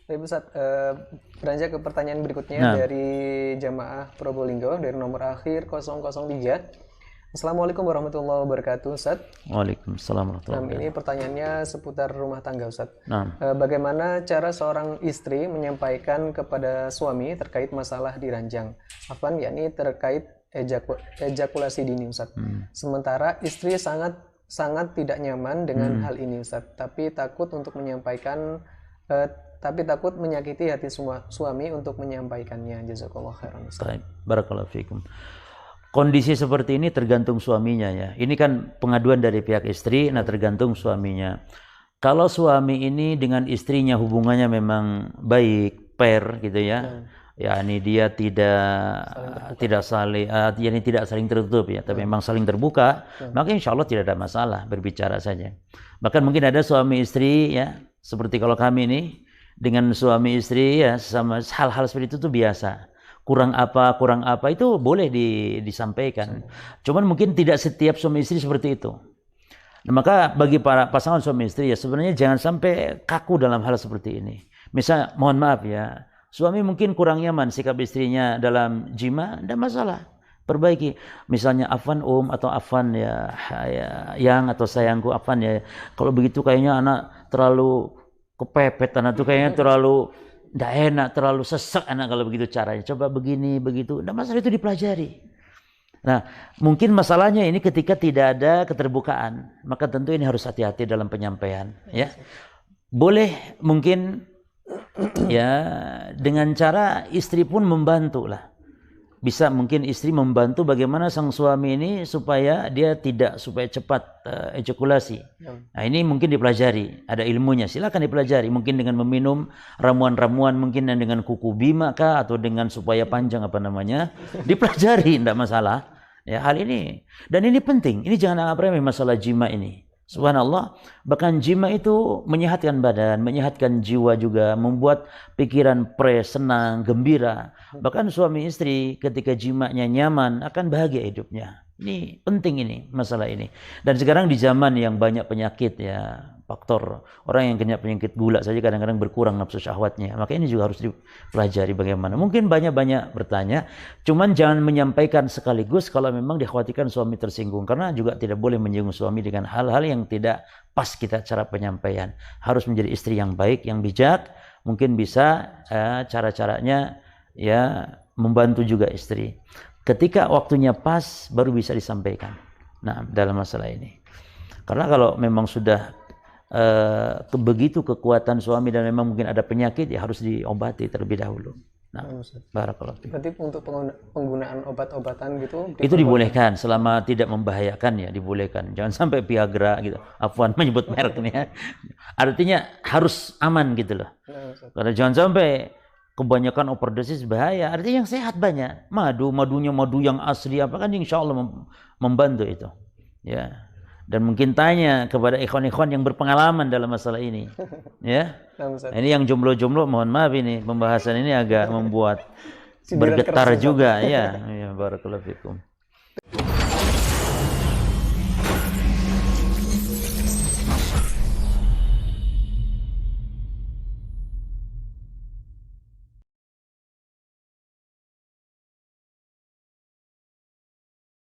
Baik Ustaz, beranjak ke pertanyaan berikutnya dari jamaah Probolinggo dari nomor akhir 003. Assalamualaikum warahmatullahi wabarakatuh Ustaz. Waalaikumsalam Nah, warahmatullahi ini wabarakatuh. pertanyaannya seputar rumah tangga Ustaz. Nah, Bagaimana cara seorang istri menyampaikan kepada suami terkait masalah di ranjang? Afwan, yakni terkait ejakulasi dini Ustaz. Sementara istri sangat tidak nyaman dengan hal ini Ustaz, tapi takut menyakiti hati suami untuk menyampaikannya. Jazakallah khairan Ustaz. baik. Barakallahu fikum. Kondisi seperti ini tergantung suaminya ya. Ini kan pengaduan dari pihak istri, nah tergantung suaminya. Kalau suami ini dengan istrinya hubungannya memang baik, fair gitu ya. Ya, ini dia tidak saling tertutup ya, tapi memang saling terbuka, maka insya Allah tidak ada masalah, berbicara saja. Bahkan mungkin ada suami istri ya, seperti kalau kami ini dengan suami istri ya, sama hal-hal seperti itu tuh biasa. Kurang apa itu boleh disampaikan. Cuman mungkin tidak setiap suami istri seperti itu. Nah, maka bagi para pasangan suami istri ya sebenarnya jangan sampai kaku dalam hal seperti ini. Misal mohon maaf ya, suami mungkin kurang nyaman sikap istrinya dalam jima, tidak masalah. Perbaiki. Misalnya afwan atau afwan ya yang atau sayangku afwan ya. Kalau begitu kayaknya anak terlalu kepepet, anak tuh kayaknya terlalu tidak enak, terlalu sesek anak kalau begitu caranya. Coba begini, begitu. Nah, masalah itu dipelajari. Nah, mungkin masalahnya ini ketika tidak ada keterbukaan. Maka tentu ini harus hati-hati dalam penyampaian. Ya, boleh mungkin ya dengan cara istri pun membantu lah. Bisa mungkin istri membantu bagaimana sang suami ini supaya cepat ejakulasi. Nah, ini mungkin dipelajari, ada ilmunya, silakan dipelajari. Mungkin dengan meminum ramuan-ramuan, mungkin dengan kuku bima kah, atau dengan supaya panjang dipelajari, tidak masalah. Ya, hal ini, dan ini penting, ini jangan anggap remeh masalah jima ini. Subhanallah, bahkan jima itu menyehatkan badan, menyehatkan jiwa juga, membuat pikiran fresh, senang, gembira. Bahkan suami istri ketika jimanya nyaman akan bahagia hidupnya. Ini penting ini, masalah ini. Dan sekarang di zaman yang banyak penyakit ya, faktor orang yang kena penyakit gula saja kadang-kadang berkurang nafsu syahwatnya. Maka ini juga harus dipelajari bagaimana. Mungkin banyak-banyak bertanya, cuman jangan menyampaikan sekaligus kalau memang dikhawatirkan suami tersinggung. Karena juga tidak boleh menyinggung suami dengan hal-hal yang tidak pas kita cara penyampaian. Harus menjadi istri yang baik, yang bijak. Mungkin bisa cara-caranya ya membantu juga istri. Ketika waktunya pas baru bisa disampaikan. Nah, dalam masalah ini. Karena kalau memang sudah begitu kekuatan suami dan memang mungkin ada penyakit ya harus diobati terlebih dahulu. Nah, barakallahu fiik. Berarti untuk penggunaan obat-obatan gitu itu dibolehkan selama tidak membahayakan ya, dibolehkan. Jangan sampai Viagra gitu. Afwan menyebut merek nih ya. Artinya harus aman gitu loh. Karena jangan sampai kebanyakan overdosis bahaya. Artinya yang sehat banyak. Madunya madu yang asli apa kan insya Allah membantu itu. Ya. Dan mungkin tanya kepada ikhwan-ikhwan yang berpengalaman dalam masalah ini. Ya. Nah, ini yang jomblo-jomblo mohon maaf ini pembahasan ini agak membuat bergetar juga ya. Ya, barakallahu fikum.